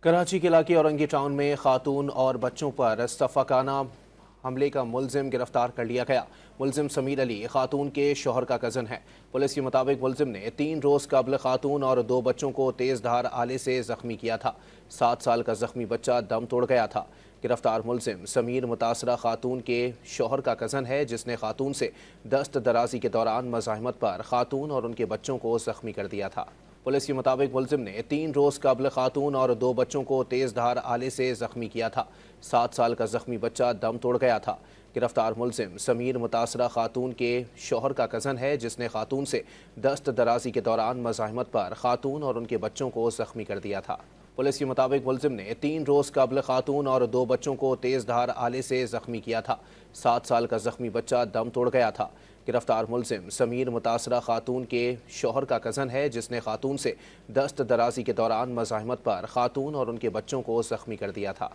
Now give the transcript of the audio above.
कराची के इलाके औरंगी टाउन में खातून और बच्चों पर सफाकाना हमले का मुलजिम गिरफ्तार कर लिया गया। मुलजिम समीर अली खातून के शौहर का कज़न है। पुलिस के मुताबिक मुलजिम ने 3 रोज़ कबल खातून और 2 बच्चों को तेज़ धार आले से जख्मी किया था। 7 साल का जख्मी बच्चा दम तोड़ गया था। गिरफ्तार मुलजिम समीर मुतासरा खातून के शौहर का कज़न है, जिसने खातून से दस्त दराजी के दौरान मज़ाहमत पर खातून और उनके बच्चों को जख्मी कर दिया था। पुलिस के मुताबिक मुलजिम ने 3 रोज़ कबल खातून और 2 बच्चों को तेज़ धार आले से जख्मी किया था। 7 साल का जख्मी बच्चा दम तोड़ गया था। गिरफ्तार मुलजिम समीर मुतासरा खातून के शौहर का कज़न है, जिसने खातून से दस्त दराजी के दौरान मज़ाहमत पर खातून और उनके बच्चों को जख्मी कर दिया था। पुलिस के मुताबिक मुलजिम ने 3 रोज़ कबल खातून और 2 बच्चों को तेज़ धार आले से जख्मी किया था। 7 साल का जख्मी बच्चा दम तोड़ गया था। गिरफ्तार मुलजिम समीर मुतासरा खातून के शौहर का कज़न है, जिसने खातून से दस्त दराजी के दौरान मज़ाहमत पर खातून और उनके बच्चों को जख्मी कर दिया था।